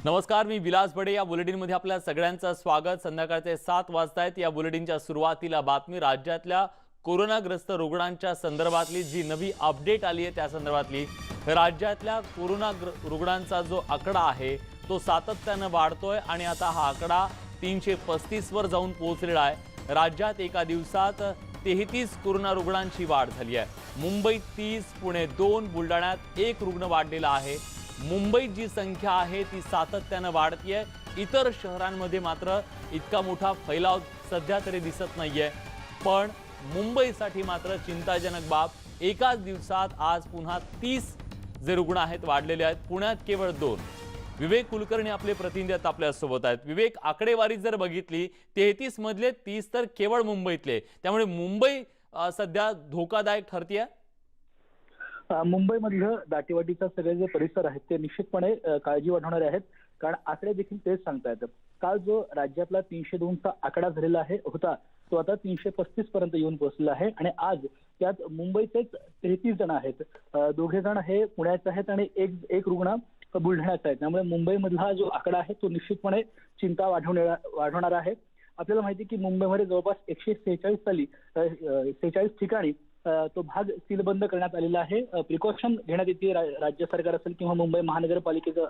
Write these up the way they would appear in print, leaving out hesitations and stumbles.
नमस्कार, मी विलास बडे. या बुलेटिनमध्ये आपल्या सगळ्यांचं स्वागत. संध्याकाळचे 7 वाजतायत. या बुलेटिनच्या सुरुवातीला बातमी राज्यातल्या कोरोनाग्रस्त रुग्णांच्या संदर्भातली जी नवी अपडेट आली आहे त्या संदर्भातली. राज्यातल्या रुग्णांचा जो आकडा आहे तो सातत्याने वाढतोय आणि आता हा आकडा 335 वर जाऊन पोहोचलेला आहे. राज्यात एका दिवसात 33 कोरोना रुग्णांची वाढ झाली आहे. मुंबईत 30, पुणे 2, बुलढाण्यात 1 रुग्ण वाढलेला आहे. मुंबईत जी संख्या आहे ती सातत्याने वाढतीये. इतर शहरांमध्ये मात्र इतका मोठा फैलाव सध्या तरी दिसत नाहीये. पण मुंबईसाठी मात्र चिंताजनक बाब, एकाच दिवसात आज पुन्हा 30 जे रुग्ण आहेत वाढलेले आहेत. पुण्यात केवळ 2. विवेक कुलकर्णी आपले प्रतिनिधी आपल्या सोबत आहेत. विवेक, आकडेवारी जर बघितली 33 मधले 30 तर केवळ मुंबईतले, त्यामुळे मुंबई सध्या धोकादायक ठरतीये. मुंबईमधलं दाटीवाटीचा सगळे जे परिसर आहेत ते निश्चितपणे काळजी वाढवणारे आहेत. कारण आकडे देखील तेच सांगतायत. काल जो राज्यातला 302चा आकडा झालेला होता तो आता 335 पर्यंत येऊन पोहोचलेला आहे. आणि आज त्यात मुंबईचेच 33 जण आहेत. 2 जण हे पुण्याचे आहेत आणि एक रुग्ण बुलढाण्याचा आहे. त्यामुळे मुंबईमधला जो आकडा आहे तो निश्चितपणे चिंता वाढवणारा आहे. आपल्याला माहिती की मुंबईमध्ये जवळपास 146 ठिकाणी तो भाग सीलबंद करण्यात आलेला आहे. प्रिकॉशन घेण्यात येते. राज्य सरकार असेल किंवा मुंबई महानगरपालिकेचे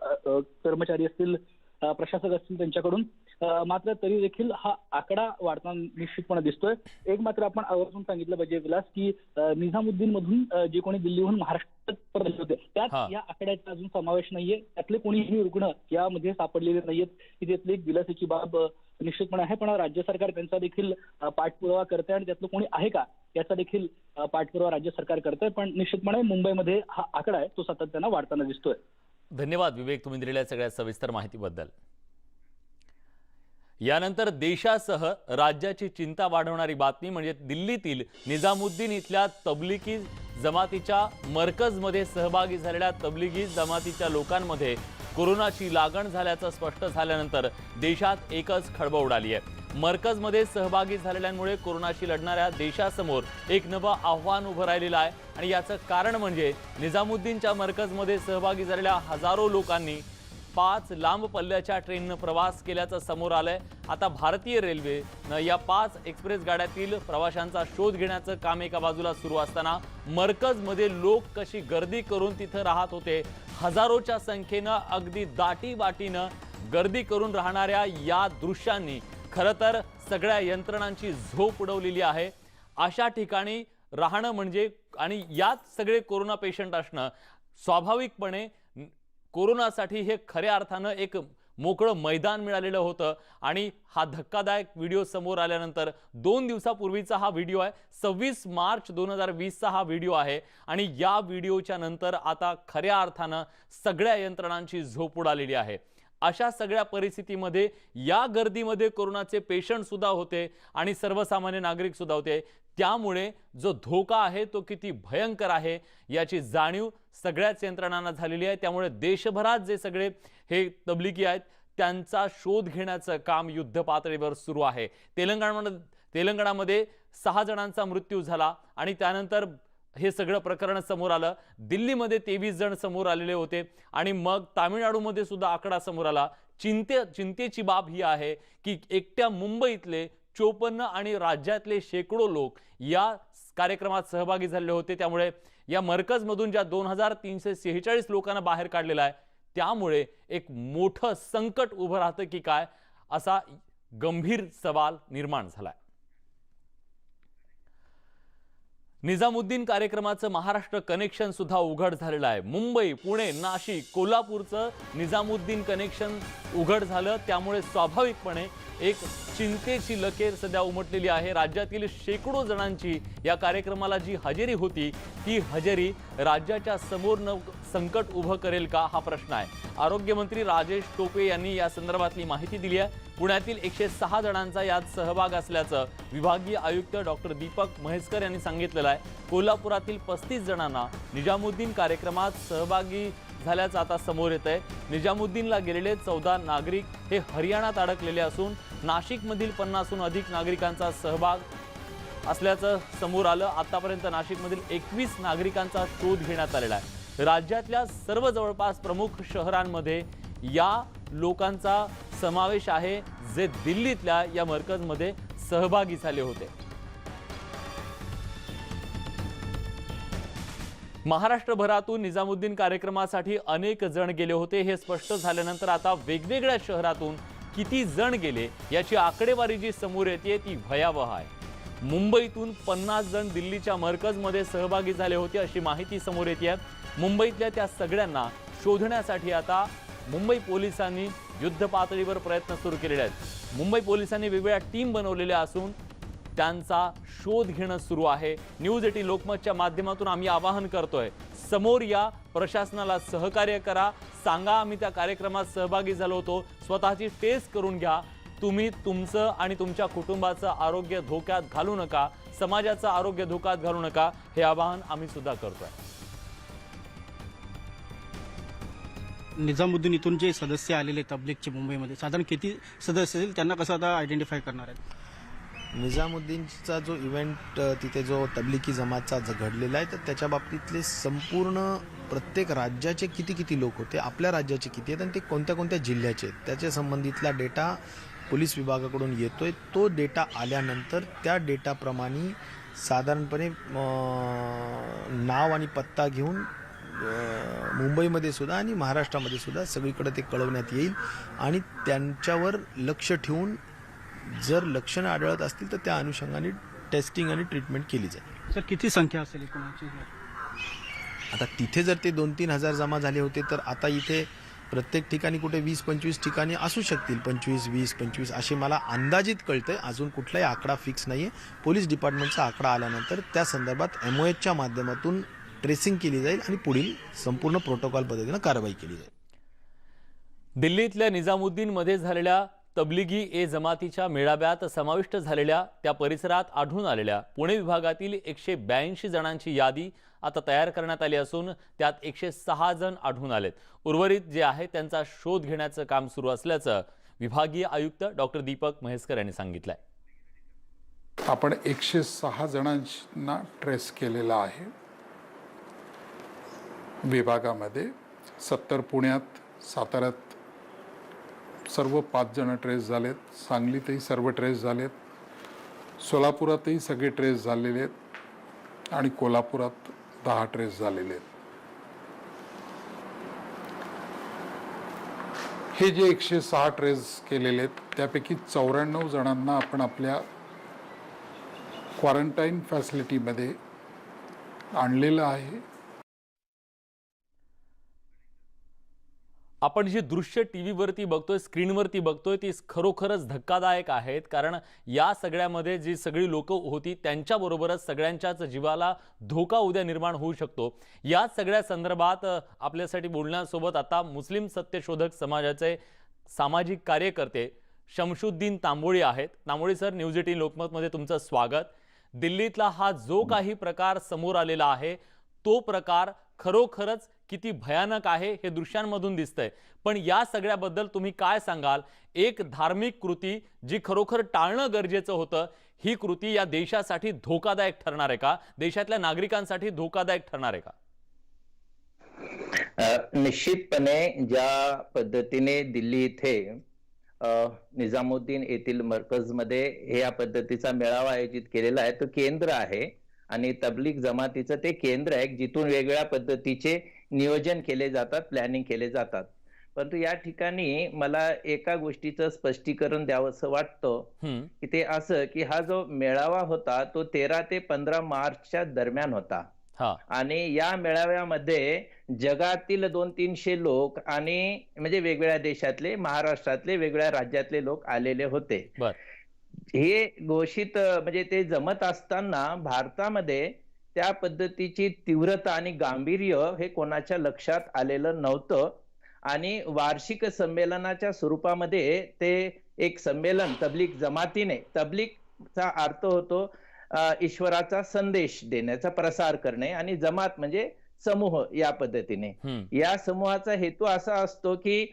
कर्मचारी असतील, प्रशासक असतील त्यांच्याकडून. मात्र तरी देखील हा आकडा वाढताना निश्चितपणे दिसतोय. एक मात्र आपण आवर्जून सांगितलं पाहिजे विलास की निजामुद्दीन मधून जे कोणी दिल्लीहून महाराष्ट्रात परत होते त्यात या आकड्याचा अजून समावेश नाहीये. त्यातले कोणीही रुग्ण यामध्ये सापडलेले नाहीयेत. ही त्यातली एक दिलासाची बाब निश्चितपणे आहे. पण राज्य सरकार त्यांचा देखील पाठपुरावा करते आणि त्यातलं कोणी आहे का याचा देखील पाठपुरावा राज्य सरकार करतंय. पण निश्चितपणे मुंबईमध्ये हा आकडा आहे तो सातत्याने वाढताना दिसतोय. धन्यवाद विवेक, तुम्ही दिलेल्या सगळ्या सविस्तर माहितीबद्दल. यानंतर देशासह राज्याची चिंता वाढवणारी बातमी म्हणजे दिल्लीतील निजामुद्दीन इथल्या तबलिगी जमातीच्या मरकजमध्ये सहभागी झालेल्या तबलिगी जमातीच्या लोकांमध्ये कोरोनाची लागण झाल्याचं स्पष्ट झाल्यानंतर देशात एकच खळबळ उडाली आहे. मरकजमध्ये सहभागी झालेल्यांमुळे कोरोनाशी लढणाऱ्या देशासमोर एक नवं आव्हान उभं राहिलेलं आहे. आणि याचं कारण म्हणजे निजामुद्दीनच्या मरकजमध्ये सहभागी झालेल्या हजारो लोकांनी 5 लांब पल्ल्याच्या ट्रेननं प्रवास केल्याचं समोर आलंय. आता भारतीय रेल्वेनं या 5 एक्सप्रेस गाड्यातील प्रवाशांचा शोध घेण्याचं काम एका बाजूला सुरू असताना मरकजमध्ये लोक कशी गर्दी करून तिथं राहत होते. हजारोच्या संख्येनं अगदी दाटीवाटीनं गर्दी करून राहणाऱ्या या दृश्यांनी खरं तर सगळ्या यंत्रणांची झोप उडवलेली आहे. अशा ठिकाणी राहणं म्हणजे आणि यात सगळे कोरोना पेशंट असणं स्वाभाविकपणे कोरोनासाठी हे खऱ्या अर्थानं एक मोकळं मैदान मिळालेलं होतं. आणि हा धक्कादायक व्हिडिओ समोर आल्यानंतर 2 दिवसापूर्वीचा हा व्हिडिओ आहे. 26 मार्च 2020चा हा व्हिडिओ आहे. आणि या व्हिडिओच्या नंतर आता खऱ्या अर्थानं सगळ्या यंत्रणांची झोप उडालेली आहे. अशा सगळ्या परिस्थितीमध्ये या गर्दीमध्ये कोरोनाचे पेशंट सुद्धा होते आणि सर्वसामान्य नागरिक सुद्धा होते. त्यामुळे जो धोका आहे तो किती भयंकर आहे याची जाणीव सगळ्याच यंत्रणांना झालेली आहे. त्यामुळे देशभरात जे सगळे हे तबलिगी आहेत त्यांचा शोध घेण्याचं काम युद्ध पातळीवर सुरू आहे. तेलंगणामध्ये 6 जणांचा मृत्यू झाला आणि त्यानंतर हे सगळं प्रकरण समोर आलं. दिल्लीमध्ये 23 जण समोर आलेले होते आणि मग तामिळनाडूमध्ये सुद्धा आकडा समोर आला. चिंतेची बाब ही आहे की एकट्या मुंबईतले 54 आणि राज्यातले शेकडो लोक या कार्यक्रमात सहभागी झालेले होते. त्यामुळे या मरकजमधून ज्या 2346 लोकांना बाहेर काढलेलं आहे त्यामुळे एक मोठं संकट उभं राहतं की काय असा गंभीर सवाल निर्माण झालाय. निजामुद्दीन कार्यक्रमाचं महाराष्ट्र कनेक्शन सुद्धा उघड झालेलं आहे. मुंबई, पुणे, नाशिक, कोल्हापूरचं निजामुद्दीन कनेक्शन उघड झालं. त्यामुळे स्वाभाविकपणे एक चिंतेची लकीर सध्या उमटलेली आहे. राज्यातील शेकडो जणांची या कार्यक्रमाला जी हजेरी होती ती हजेरी राज्याच्या समोर संकट उभं करेल का हा प्रश्न आहे. आरोग्यमंत्री राजेश टोपे यांनी या संदर्भातली माहिती दिली आहे. पुण्यातील 106 जणांचा यात सहभाग असल्याचं विभागीय आयुक्त डॉक्टर दीपक म्हैसकर यांनी सांगितलेलं आहे. कोल्हापुरातील 35 जणांना निजामुद्दीन कार्यक्रमात सहभागी झाल्याचं आता समोर येत आहे. निजामुद्दीनला गेलेले 14 नागरिक हे हरियाणात अडकलेले असून नाशिकमधील 50हून अधिक नागरिकांचा सहभाग असल्याचं समोर आलं. आतापर्यंत नाशिकमधील 21 नागरिकांचा शोध घेण्यात आलेला आहे. राज्यातल्या सर्व जवळपास प्रमुख शहरांमध्ये या लोकांचा समावेश आहे जे दिल्लीतल्या या मरकजमध्ये सहभागी झाले होते। महाराष्ट्रभरातून निजामुद्दीन कार्यक्रमासाठी अनेक जण गेले होते। हे स्पष्ट झाल्यानंतर आता वेगवेगळ्या शहरातून किती जण गेले याची आकडेवारी जी समोर येते ती भयावह आहे। मुंबईतून 50 जण दिल्लीच्या मरकजमध्ये सहभागी झाले होते अशी माहिती समोर येते। मुंबईतल्या त्या सगळ्यांना शोधण्यासाठी आता मुंबई पोलिसांनी युद्ध पातळीवर प्रयत्न सुरू केलेले आहेत। मुंबई पोलिसांनी वेगवेगळ्या टीम बनवलेल्या असून त्यांचा शोध घेणं सुरू आहे। न्यूज 18 लोकमतच्या माध्यमातून आम्ही आवाहन करतोय, समोर या, प्रशासनाला सहकार्य करा, सांगा आम्ही त्या कार्यक्रमात सहभागी झालो होतो, स्वतःची टेस्ट करून घ्या। तुम्ही तुमचं आणि तुमच्या कुटुंबाचं आरोग्य धोक्यात घालू नका, समाजाचं आरोग्य धोक्यात घालू नका, हे आवाहन आम्ही सुद्धा करतोय। निजामुद्दीन इथून जे सदस्य आलेले तबलीगचे मुंबईमध्ये साधारण किती सदस्य असतील, त्यांना कसं आता आयडेंटिफाय करणार आहेत? निजामुद्दीनचा जो इव्हेंट तिथे जो तबलिकी जमातचा घडलेला आहे, तर त्याच्या बाबतीतले संपूर्ण प्रत्येक राज्याचे किती किती लोक होते, आपल्या राज्याचे किती आहेत आणि ते कोणत्या कोणत्या जिल्ह्याचे आहेत, त्याच्या संबंधितला डेटा पोलीस विभागाकडून येतोय। तो डेटा आल्यानंतर त्या डेटाप्रमाणे साधारणपणे नाव आणि पत्ता घेऊन मुंबईमध्ये सुद्धा आणि महाराष्ट्रामध्ये सुद्धा सगळीकडे ते कळवण्यात येईल आणि त्यांच्यावर लक्ष ठेवून जर लक्षणं आढळत असतील तर त्या अनुषंगाने टेस्टिंग आणि ट्रीटमेंट केली जाईल। सर किती संख्या असेल कोणाची? आता तिथे जर ते 2-3 हजार जमा झाले होते तर आता इथे प्रत्येक ठिकाणी कुठे 20-25 ठिकाणी असू शकतील, 25-20-25 असे मला अंदाजित कळतंय। अजून कुठलाही आकडा फिक्स नाही आहे। पोलीस डिपार्टमेंटचा आकडा आल्यानंतर त्या संदर्भात MOHच्या माध्यमातून ट्रेसिंग केली जाईल आणि पुढील संपूर्ण प्रोटोकॉल पद्धतीने कारवाई केली जाईल। दिल्लीतल्या निजामुद्दीनमध्ये झालेल्या तबलिगी ए जमातीच्या मेळाव्यात समाविष्ट झालेल्या त्या परिसरात आढळून आलेल्या पुणे विभागातील 182 जणांची यादी आता तयार करण्यात आली असून त्यात 106 जण आढळून आलेत। उर्वरित जे आहे त्यांचा शोध घेण्याचं काम सुरू असल्याचं विभागीय आयुक्त डॉक्टर दीपक म्हैसकर यांनी सांगितलंय। आपण 106 जणांना ट्रेस केलेला आहे विभागामध्ये। 70 पुण्यात, साताऱ्यात सर्व 5 जण ट्रेस झालेत, सांगलीतही सर्व ट्रेस झालेत, सोलापुरातही सगळे ट्रेस झालेले आहेत आणि कोल्हापुरात 10 ट्रेस झालेले आहेत। हे जे 106 ट्रेस केलेले आहेत त्यापैकी 94 जणांना आपण आपल्या क्वारंटाईन फॅसिलिटीमध्ये आणलेलं आहे। आपण जी दृश्य टीव्हीवरती बघतोय, स्क्रीनवरती बघतोय, ती खरोखरच धक्कादायक आहेत। कारण या सगळ्यामध्ये जी सगळी लोक होती त्यांच्याबरोबरच सगळ्यांच्याच जीवाला धोका उद्या निर्माण होऊ शकतो। या सगळ्या संदर्भात आपल्यासाठी बोलण्यासोबत आता मुस्लिम सत्यशोधक समाजाचे सामाजिक कार्यकर्ते शमशुद्दीन तांबोळी आहेत। तांबोळी सर, न्यूज 18 लोकमतमध्ये तुमचं स्वागत। दिल्लीतला हा जो काही प्रकार समोर आलेला आहे तो प्रकार खरोखरच किती भयानक आहे हे दृश्यांमधून दिसतंय, पण या सगळ्याबद्दल तुम्ही काय सांगाल? एक धार्मिक कृती जी खरोखर टाळणं गरजेचं होतं, ही कृती या देशासाठी धोकादायक ठरणार आहे का? देशातल्या नागरिकांसाठी धोकादायक ठरणार आहे का? निश्चितपणे ज्या पद्धतीने दिल्ली इथे निजामुद्दीन येथील मरकजमध्ये या पद्धतीचा मेळावा आयोजित केलेला आहे, तो केंद्र आहे आणि तबलीग जमातीचं ते केंद्र आहे जिथून वेगवेगळ्या पद्धतीचे नियोजन केले जातात, प्लॅनिंग केले जातात। परंतु या ठिकाणी मला एका गोष्टीचं स्पष्टीकरण द्यावंसं वाटतं की ते असं की हा जो मेळावा होता तो 13 ते 15 मार्चच्या दरम्यान होता आणि या मेळाव्यामध्ये जगातील 200-300 लोक आणि म्हणजे वेगवेगळ्या देशातले, महाराष्ट्रातले, वेगवेगळ्या राज्यातले लोक आलेले होते। हे घोषित म्हणजे ते जमत असताना भारतामध्ये त्या पद्धतीची तीव्रता आणि गांभीर्य हे कोणाच्या लक्षात आलेलं नव्हतं आणि वार्षिक संमेलनाच्या स्वरूपामध्ये ते एक संमेलन तबलीग जमातीने, तबलीगचा अर्थ होतो ईश्वराचा संदेश देण्याचा, प्रसार करणे आणि जमात म्हणजे समूह, या पद्धतीने या समूहाचा हेतू असा असतो की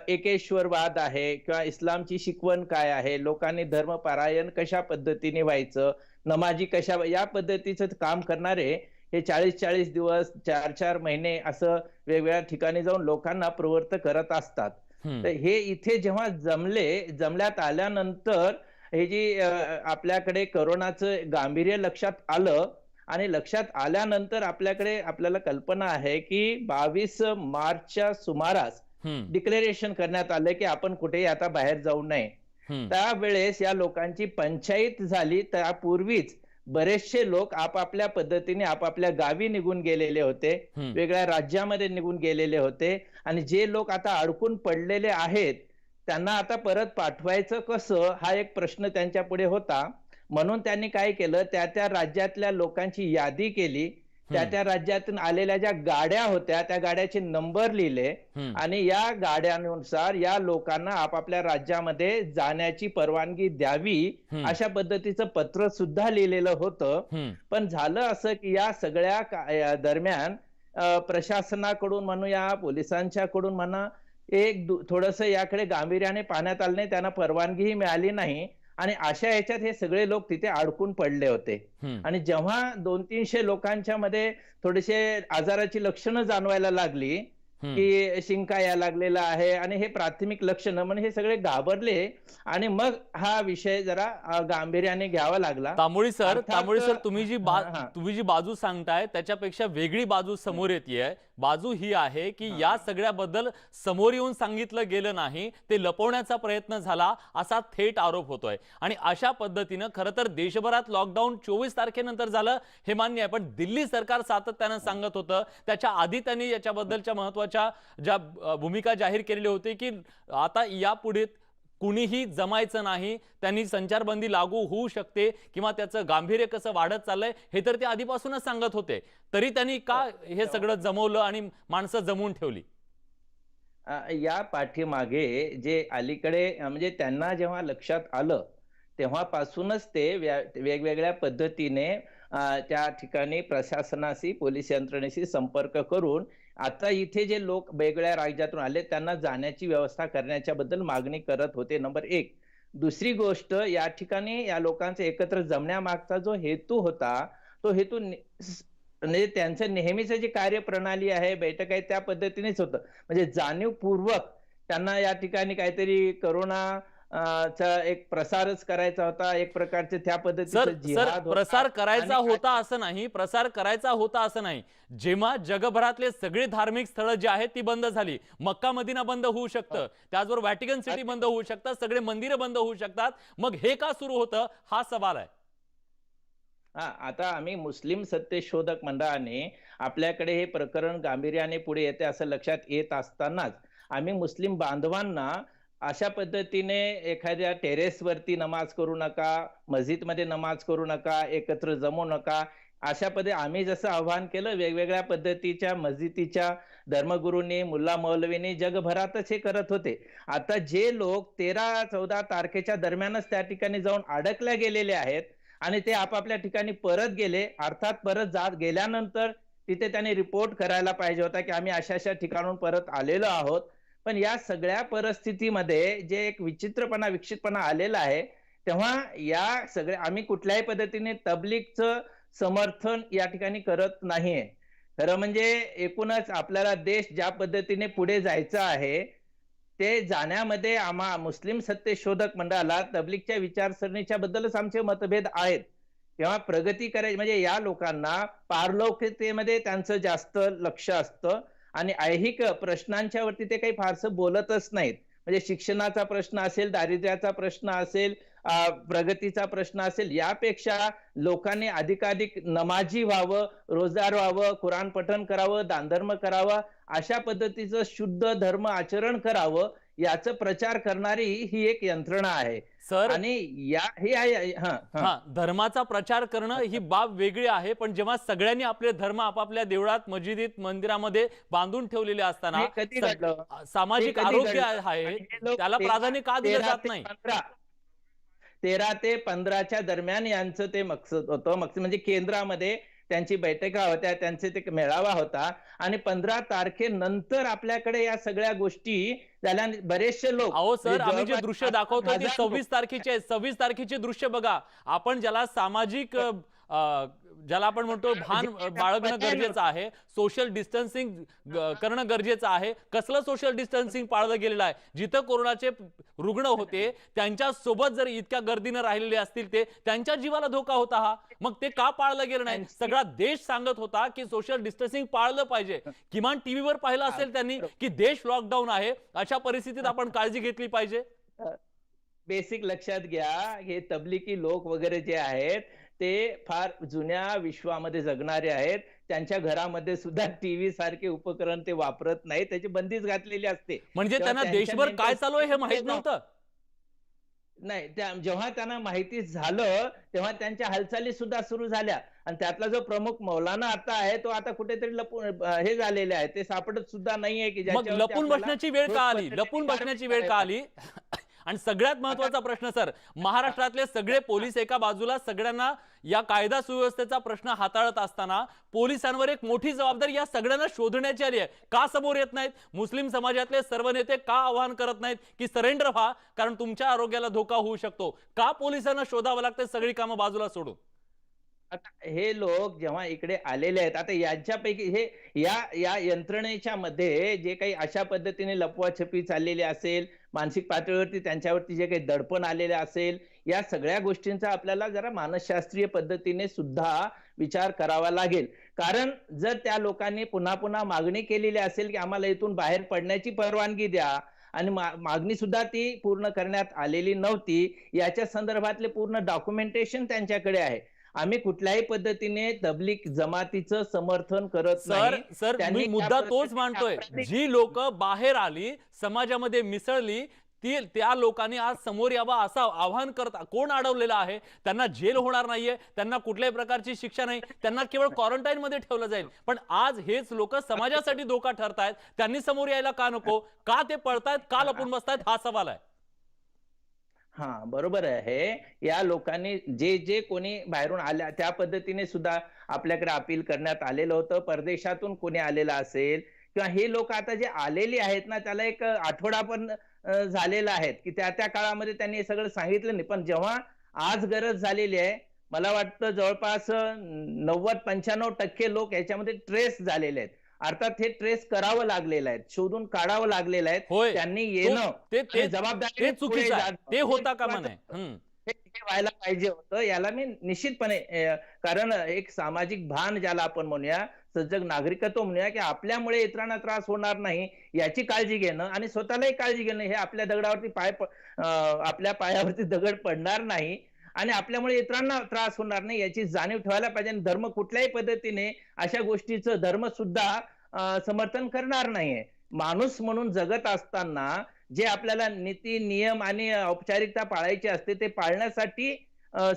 एकेश्वरवाद आहे किंवा इस्लामची शिकवण काय आहे, लोकांनी धर्मपारायण कशा पद्धतीने व्हायचं, नमाजी कशा, या पद्धतीचं काम करणारे हे 40-40 दिवस 4-4 महिने असं वेगवेगळ्या ठिकाणी जाऊन लोकांना प्रवृत्त करत असतात. तर हे इथे जेव्हा जमल्यात आल्यानंतर हे जी आपल्याकडे कोरोनाचं गांभीर्य लक्षात आलं आणि लक्षात आल्यानंतर आपल्याला कल्पना आहे की 22 मार्चच्या सुमारास डिक्लेरेशन करण्यात आलं की आपण कुठेही आता बाहेर जाऊ नये. त्यावेळेस या लोकांची पंचायत झाली. त्यापूर्वीच बरेचसे लोक आपापल्या पद्धतीने आपापल्या गावी निघून गेलेले होते, वेगळ्या राज्यामध्ये निघून गेलेले होते आणि जे लोक आता अडकून पडलेले आहेत त्यांना आता परत पाठवायचं कसं हा एक प्रश्न त्यांच्या पुढे होता. म्हणून त्यांनी काय केलं, त्या राज्यातल्या लोकांची यादी केली, त्या राज्यातून आलेल्या ज्या गाड्या होत्या त्या गाड्याचे नंबर लिहिले आणि या गाड्यांनुसार या लोकांना आपापल्या राज्यामध्ये जाण्याची परवानगी द्यावी अशा पद्धतीचं पत्र सुद्धा लिहिलेलं होतं. पण झालं असं की या सगळ्या दरम्यान प्रशासनाकडून म्हणूया, पोलिसांच्याकडून म्हणा, थोडंसं याकडे गांभीर्याने पाहण्यात आलं नाही, त्यांना परवानगीही मिळाली नाही आणि अशा ह्याच्यात हे सगळे लोक तिथे अडकून पडले होते. आणि जेव्हा 200-300 लोकांच्या मध्ये थोडेसे आजाराची लक्षणं जाणवायला लागली की शिंका यायला लागलेला आहे आणि हे प्राथमिक लक्षणं, म्हणजे हे सगळे घाबरले आणि मग हा विषय जरा गांभीर्याने घ्यावा लागला. तांबोळी सर, तुम्ही जी बाजू सांगताय त्याच्यापेक्षा वेगळी बाजू समोर येते. बाजू ही आहे की या सगळ्याबद्दल समोर येऊन सांगितलं गेलं नाही, ते लपवण्याचा प्रयत्न झाला असा थेट आरोप होतोय. आणि अशा पद्धतीनं खरं तर देशभरात लॉकडाऊन 24 तारखेनंतर झालं हे मान्य आहे, पण दिल्ली सरकार सातत्यानं सांगत होतं, त्याच्या आधी त्यांनी याच्याबद्दलच्या महत्वाच्या ज्या भूमिका जाहीर केलेली होती की आता यापुढे कुणीही जमायचं नाही, त्यांनी संचारबंदी लागू होऊ शकते किंवा त्याचं गांभीर्य कसं वाढत चाललंय हे तर ते आधीपासूनच सांगत होते. तरी त्यांनी का हे सगळं जमवलं आणि माणसं जमवून ठेवली? या पाठीमागे जे अलीकडे म्हणजे त्यांना जेव्हा लक्षात आलं तेव्हापासूनच ते वेगवेगळ्या पद्धतीने त्या ठिकाणी प्रशासनाशी, पोलीस यंत्रणेशी संपर्क करून आता इथे जे लोक वेगळ्या राज्यातून आले त्यांना जाण्याची व्यवस्था करण्याच्या बद्दल मागणी करत होते. नंबर 1. दुसरी गोष्ट, या ठिकाणी या लोकांचा एकत्र जमण्यामागचा जो हेतू होता तो हेतू म्हणजे त्यांचं नेहमीच जी कार्यप्रणाली आहे, बैठक आहे, त्या पद्धतीनेच होतं. म्हणजे जाणीवपूर्वक त्यांना या ठिकाणी काहीतरी कोरोना चा एक प्रसारच करायचा होता, एक प्रकारचे त्या पद्धतीचं जिहाद होता. प्रसार करायचा होता असं नाही. जेव्हा जगभरातले सगळे धार्मिक स्थळं जी आहेत ती बंद झाली, मक्का मदिना बंद होऊ शकतं, त्याचबरोबर व्हॅटिकन सिटी बंद होऊ शकतात, सगळे मंदिरं बंद होऊ शकतात, मग हे का सुरू होतं हा सवाल आहे. आता आम्ही मुस्लिम सत्यशोधक मंडळाने आपल्याकडे हे प्रकरण गांभीर्याने पुढे येते असं लक्षात येत असतानाच आम्ही मुस्लिम बांधवांना अशा पद्धतीने एखाद्या टेरेसवरती नमाज करू नका, मस्जिदमध्ये नमाज करू नका, एकत्र जमू नका, अशा पद्धती आम्ही जसं आव्हान केलं, वेगवेगळ्या पद्धतीच्या मस्जिदीच्या धर्मगुरूंनी, मुल्ला मौलवींनी जगभरातच हे करत होते. आता जे लोक 13-14 तारखेच्या दरम्यानच त्या ठिकाणी जाऊन अडकल्या गेलेले आहेत आणि ते आपापल्या ठिकाणी परत गेले, अर्थात परत गेल्यानंतर तिथे त्यांनी रिपोर्ट करायला पाहिजे होता की आम्ही अशा ठिकाणून परत आलेलो आहोत. पण या सगळ्या परिस्थितीमध्ये जे एक विचित्रपणा आलेला आहे, तेव्हा या सगळ्या आम्ही कुठल्याही पद्धतीने तबलीगचं समर्थन या ठिकाणी करत नाहीये. खरं म्हणजे एकूणच आपल्याला देश ज्या पद्धतीने पुढे जायचं आहे ते जाण्यामध्ये मुस्लिम सत्यशोधक मंडळाला तबलीगच्या विचारसरणीच्या बद्दलच आमचे मतभेद आहेत. तेव्हा प्रगती करायची म्हणजे या लोकांना पारलौकिकतेमध्ये त्यांचं जास्त लक्ष असतं आणि ऐहिक प्रश्नांच्या वरती ते काही फारसं बोलतच नाहीत. म्हणजे शिक्षणाचा प्रश्न असेल, दारिद्र्याचा प्रश्न असेल, प्रगतीचा प्रश्न असेल, यापेक्षा लोकांनी अधिकाधिक नमाजी व्हावं, रोजदार व्हावं, कुराण पठण करावं, दानधर्म करावं, अशा पद्धतीचं शुद्ध धर्म आचरण करावं, याचा प्रचार करणारी ही एक यंत्रणा आहे. सर, आणि धर्माचा प्रचार करणं ही बाब वेगळी आहे, पण जेव्हा सगळ्यांनी आपले धर्म आपापल्या देवळात, मस्जिदीत, मंदिरामध्ये बांधून ठेवलेले असताना सामाजिक आरोग्य आहे त्याला प्राधान्य का दिलं जात नाही? 13 ते 15च्या दरम्यान यांचं ते मकसद होतं. मकसद म्हणजे केंद्रामध्ये त्यांची बैठका होत्या, त्यांचे ते मेळावा होता आणि 15 तारखेनंतर आपल्याकडे या सगळ्या गोष्टी झाल्या. बरेचसे लोक, अहो सर, आम्ही जे दृश्य दाखवतो ते 26 तारखेचे 26 तारखेचे दृश्य बघा. आपण ज्याला सामाजिक ज्याला आपण म्हणतो भान बाळगणं गरजेचं आहे, सोशल डिस्टन्सिंग करणं गरजेचं आहे. कसलं सोशल डिस्टन्सिंग पाळलं गेलेलं आहे? जिथं कोरोनाचे रुग्ण होते त्यांच्या सोबत जर इतक्या गर्दीनं राहिलेले असतील ते त्यांच्या जीवाला धोका होता हा, मग ते का पाळलं गेलं नाही? सगळा देश सांगत होता की सोशल डिस्टन्सिंग पाळलं पाहिजे. किमान टीव्हीवर पाहिलं असेल त्यांनी की देश लॉकडाऊन आहे, अशा परिस्थितीत आपण काळजी घेतली पाहिजे. बेसिक लक्षात घ्या, हे तबलिकी लोक वगैरे जे आहेत ते फार जुन्या विश्वामध्ये जगणारे आहेत. त्यांच्या घरामध्ये सुद्धा टीव्ही सारखे उपकरण ते वापरत नाही, त्याची बंदीच घातलेली असते. म्हणजे त्यांना देशभर काय चालू आहे हे माहित नव्हतं. नाही, जेव्हा त्यांना माहिती झालं तेव्हा त्यांच्या हालचाली सुद्धा सुरू झाल्या. आणि त्यातला जो प्रमुख मौलाना आता आहे तो आता कुठेतरी लपून हे झालेले आहे, ते सापडत सुद्धा नाहीये की मग ज्याच्यावरती लपून आपल्याला बसण्याची वेळ का आली? रोज लपून बसण्याची वेळ का आली? आणि सगळ्यात महत्वाचा प्रश्न सर, महाराष्ट्रातले सगळे पोलीस एका बाजूला सगळ्यांना या कायदा सुव्यवस्थेचा प्रश्न हाताळत असताना पोलिसांवर एक मोठी जबाबदारी या सगळ्यांना शोधण्याची आली आहे. का समोर येत नाहीत? मुस्लिम समाजातले सर्व नेते का आवाहन करत नाहीत की सरेंडर व्हा, कारण तुमच्या आरोग्याला धोका होऊ शकतो? का पोलिसांना शोधावं लागतं सगळी कामं बाजूला सोडून? आता हे लोक जेव्हा इकडे आलेले आहेत, आता यांच्यापैकी हे या यंत्रणेच्या मध्ये जे काही अशा पद्धतीने लपवाछपी चाललेली असेल, मानसिक पातळीवरती त्यांच्यावरती जे काही दडपण आलेले असेल, या सगळ्या गोष्टींचा आपल्याला जरा मानसशास्त्रीय पद्धतीने सुद्धा विचार करावा लागेल. कारण जर त्या लोकांनी पुन्हा पुन्हा मागणी केलेली असेल की आम्हाला इथून बाहेर पडण्याची परवानगी द्या, आणि मागणी सुद्धा ती पूर्ण करण्यात आलेली नव्हती, याच्या संदर्भातले पूर्ण डॉक्युमेंटेशन त्यांच्याकडे आहे. आम्ही कुठल्याही पद्धतीने तबलीग जमातीचं समर्थन करत नाही. सर मी मुद्दा तोच मांडतोय. जी लोक बाहेर आली, समाजामध्ये मिसळली, त्या लोकांनी आज समोर यावं असं आवाहन करता कोण अडवलेलं आहे? त्यांना जेल होणार नाहीये, त्यांना कुठल्याही प्रकारची शिक्षा नाही, त्यांना केवळ क्वारंटाईन मध्ये ठेवलं जाईल. पण आज हेच लोक समाजासाठी धोका ठरतायत, त्यांनी समोर यायला का नको? का ते पळतायत, का लपून बसतायत, हा सवाल आहे. हा, बरोबर आहे. या लोकांनी जे कोणी बाहेरून आल्या त्या पद्धतीने सुद्धा आपल्याकडे अपील करण्यात आलेलं होतं. परदेशातून कोणी आलेला असेल किंवा हे लोक आता जे आलेली आहेत ना, त्याला एक आठवडा पण झालेला आहे की त्या काळामध्ये त्यांनी हे सगळं सांगितलं नाही. पण जेव्हा आज गरज झालेली आहे, मला वाटतं जवळपास 90-95% लोक याच्यामध्ये ट्रेस झालेले आहेत. अर्थात हे ट्रेस करावं लागलेलं आहे, शोधून काढावं लागलेलं आहे. त्यांनी येणं ते चुकीचं आहे, ते होता कामा नये. हे व्हायला पाहिजे होतं, याला मी निश्चितपणे, कारण एक सामाजिक भान ज्याला आपण म्हणूया, सजग नागरिकत्व म्हणूया, की आपल्यामुळे इतरांना त्रास होणार नाही याची काळजी घेणं आणि स्वतःलाही काळजी घेणं, हे आपल्या दगडावरती आपल्या पायावरती दगड पडणार नाही आणि आपल्यामुळे इतरांना त्रास होणार नाही याची जाणीव ठेवायला पाहिजे. आणि धर्म कुठल्याही पद्धतीने अशा गोष्टीचं धर्म सुद्धा समर्थन करणार नाहीये. माणूस म्हणून जगत असताना जे आपल्याला नीती नियम आणि औपचारिकता पाळायची असते ते पाळण्यासाठी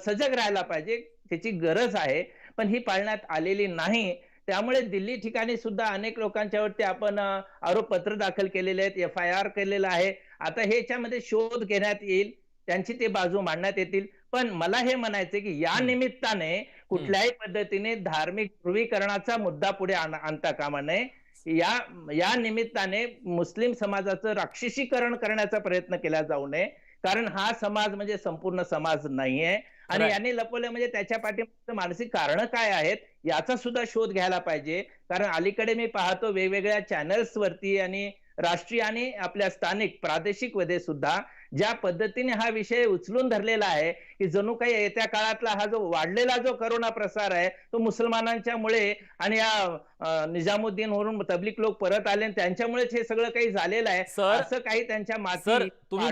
सजग राहायला पाहिजे, त्याची गरज आहे. पण ही पाळण्यात आलेली नाही. त्यामुळे दिल्ली ठिकाणी सुद्धा अनेक लोकांच्यावरती आपण आरोपपत्र दाखल केलेले आहेत, FIR केलेलं आहे. आता ह्याच्यामध्ये शोध घेण्यात येईल, त्यांची ते बाजू मांडण्यात येतील. पण मला हे म्हणायचं की या निमित्ताने कुठल्याही पद्धतीने धार्मिक ध्रुवीकरणाचा मुद्दा पुढे आणता कामा नये. या निमित्ताने मुस्लिम समाजाचं राक्षसीकरण करण्याचा प्रयत्न केला जाऊ नये, कारण हा समाज म्हणजे संपूर्ण समाज नाहीये. आणि यांनी लपवलं म्हणजे त्याच्या पाठीमागचं मानसिक कारण काय आहेत याचा सुद्धा शोध घ्यायला पाहिजे. कारण अलीकडे मी पाहतो वेगवेगळ्या चॅनल्स वरती आणि राष्ट्रीय आणि आपल्या स्थानिक प्रादेशिक मध्ये सुद्धा ज्या पद्धतीने हा विषय उचलून धरलेला आहे की जणू काही येत्या काळातला हा जो वाढलेला जो करोना प्रसार आहे तो मुसलमानांच्या मुळे आणि या निजामुद्दीन वरून तबलीग लोक परत आले आणि त्यांच्यामुळेच हे सगळं काही झालेलं आहे असं काही त्यांच्या मागे तुम्ही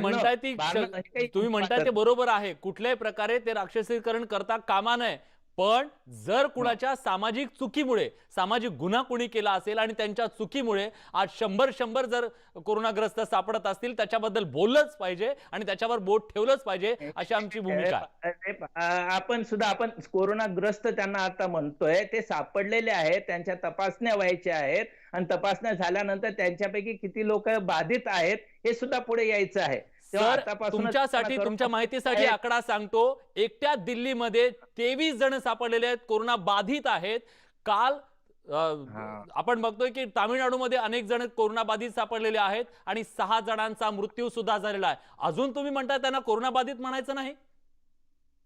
म्हणताय ते बरोबर आहे. कुठल्याही प्रकारे ते राक्षसीकरण करता कामा नये. पण जर कुणाच्या सामाजिक चुकीमुळे सामाजिक गुन्हा कोणी केला असेल आणि त्यांच्या चुकीमुळे आज 100 जर कोरोनाग्रस्त सापडत असतील त्याच्याबद्दल बोललंच पाहिजे आणि त्याच्यावर बोट ठेवलंच पाहिजे, अशी आमची भूमिका आहे. आपण कोरोनाग्रस्त त्यांना आता म्हणतोय, ते सापडलेले आहेत, त्यांच्या तपासण्या व्हायच्या आहेत आणि तपासण्या झाल्यानंतर त्यांच्यापैकी किती लोक बाधित आहेत हे सुद्धा पुढे यायचं आहे. सर, तुमच्यासाठी तुमच्या माहितीसाठी आकडा सांगतो. एकट्या दिल्लीमध्ये 23 जण सापडलेले आहेत, कोरोना बाधित आहेत. काल आपण बघतोय की तामिळनाडूमध्ये अनेक जण कोरोना बाधित सापडलेले आहेत आणि 6 जणांचा मृत्यू सुद्धा झालेला आहे. अजून तुम्ही म्हणताय त्यांना कोरोना बाधित म्हणायचं नाही?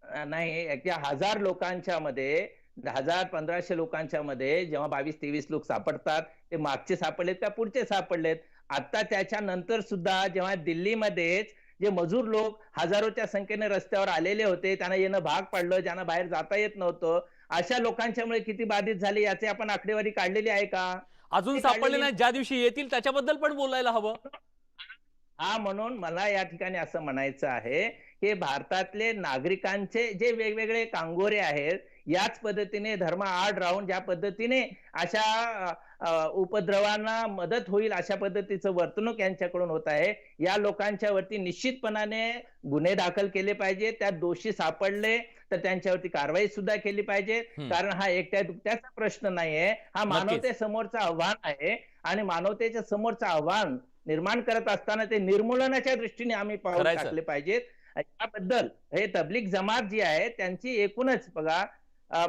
नाही, त्या 1000 लोकांच्या मध्ये 1000-1500 लोकांच्या मध्ये जेव्हा 22-23 लोक सापडतात, ते मागचे सापडलेत का पुढचे सापडलेत? आता त्याच्यानंतर सुद्धा जेव्हा दिल्लीमध्येच जे मजूर लोक हजारोच्या संख्येने रस्त्यावर आलेले होते, त्यांना येणं भाग पडलं, ज्यांना बाहेर जाता येत नव्हतं, अशा लोकांच्यामुळे किती बाधित झाले याची आपण आकडेवारी काढलेली आहे का? अजून ते सापडले काढलेली नाही, ज्या दिवशी येतील त्याच्याबद्दल पण बोलायला हवं. म्हणून मला या ठिकाणी असं म्हणायचं आहे की भारतातले नागरिकांचे जे वेगवेगळे कांगोरे आहेत, याच पद्धतीने धर्माआड राहून ज्या पद्धतीने अशा उपद्रवांना मदत होईल अशा पद्धतीचं वर्तणूक यांच्याकडून होत आहे, या लोकांच्या वरती निश्चितपणाने गुन्हे दाखल केले पाहिजे. त्यात दोषी सापडले तर त्यांच्यावरती कारवाई सुद्धा केली पाहिजे. कारण हा एकट्या दुकट्याचा प्रश्न नाहीये, हा मानवतेसमोरचं आव्हान आहे आणि मानवतेच्या समोरचं आव्हान निर्माण करत असताना ते निर्मूलनाच्या दृष्टीने आम्ही पाऊल खरंय सर. टाकले पाहिजेत. याबद्दल हे तबलीग जमात जी आहे त्यांची एकूणच बघा,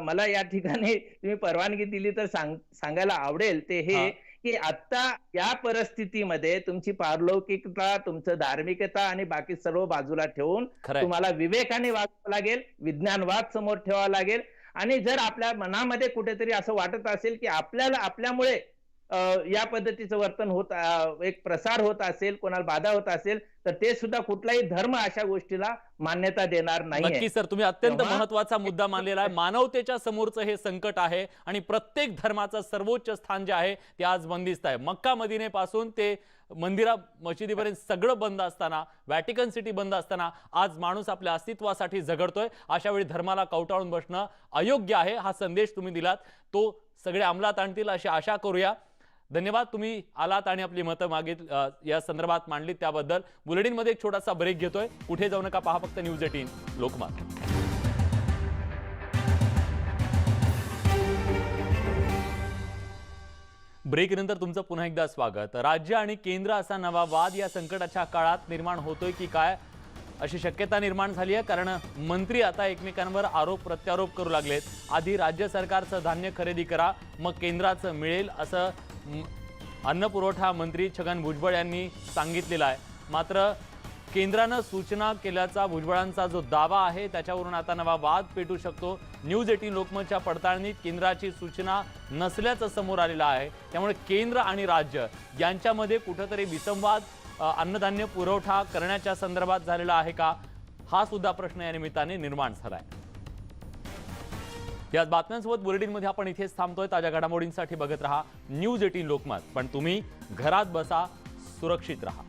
मला या ठिकाणी तुम्ही परवानगी दिली तर सांगायला आवडेल ते हा. हे की आता या परिस्थितीमध्ये तुमची पारलौकिकता, तुमचं धार्मिकता आणि बाकी सर्व बाजूला ठेवून खरंय. तुम्हाला विवेकाने वागावं लागेल, विज्ञानवाद समोर ठेवावा लागेल. आणि जर आपल्या मनामध्ये कुठेतरी असं वाटत असेल की आपल्यामुळे या पद्धतीचं वर्तन होत, एक प्रसार होत असेल, कोणाला बाधा होत असेल, तर ते सुद्धा कुठलाही धर्म अशा गोष्टीला मान्यता देणार नाहीये. नक्की सर, तुम्ही अत्यंत तेव्हा- महत्वाचा मुद्दा मानलेला आहे. मानवतेच्या समोरचं हे संकट आहे आणि प्रत्येक धर्माचं सर्वोच्च स्थान जे आहे ते आज बंदिस्त आहे. मक्का मदिनेपासून ते मंदिरा मशिदीपर्यंत सगळं बंद असताना, व्हॅटिकन सिटी बंद असताना आज माणूस आपल्या अस्तित्वासाठी झगडतोय. अशा वेळी धर्माला कवटाळून बसणं अयोग्य आहे. हा संदेश तुम्ही दिलात, तो सगळे अंमलात आणतील अशी आशा करूया. धन्यवाद, तुम्ही आलात आणि आपली मतं या संदर्भात मांडली त्याबद्दल. बुलेटिनमध्ये एक छोटासा ब्रेक घेतोय. कुठे जाऊ नका, पहा फक्त न्यूज 18 लोकमत. ब्रेकनंतर तुमचं पुन्हा एकदा स्वागत. राज्य आणि केंद्र असा नवा वाद या संकटाच्या काळात निर्माण होतोय की काय अशी शक्यता निर्माण झाली आहे. कारण मंत्री आता एकमेकांवर आरोप प्रत्यारोप करू लागलेत. आधी राज्य सरकारचं धान्य खरेदी करा, मग केंद्राचं मिळेल असं अन्न पुरवठा मंत्री छगन भुजबळ यांनी सांगितलेलं आहे. मात्र केंद्रानं सूचना केल्याचा भुजबळांचा जो दावा आहे त्याच्यावरून आता नवा वाद पेटू शकतो. न्यूज 18 लोकमतच्या पडताळणीत केंद्राची सूचना नसल्याचं समोर आलेलं आहे. त्यामुळे केंद्र आणि राज्य यांच्यामध्ये कुठेतरी विसंवाद अन्नधान्य पुरवठा करण्याच्या संदर्भात झालेला आहे का, हा सुद्धा प्रश्न या निमित्ताने निर्माण झालाय. या बातम्यांसोबत बुलेटिनमध्ये आपण इथेच थांबतोय. ताज्या घडामोडींसाठी बघत रहा न्यूज 18 लोकमत. पण तुम्ही घरात बसा, सुरक्षित रहा.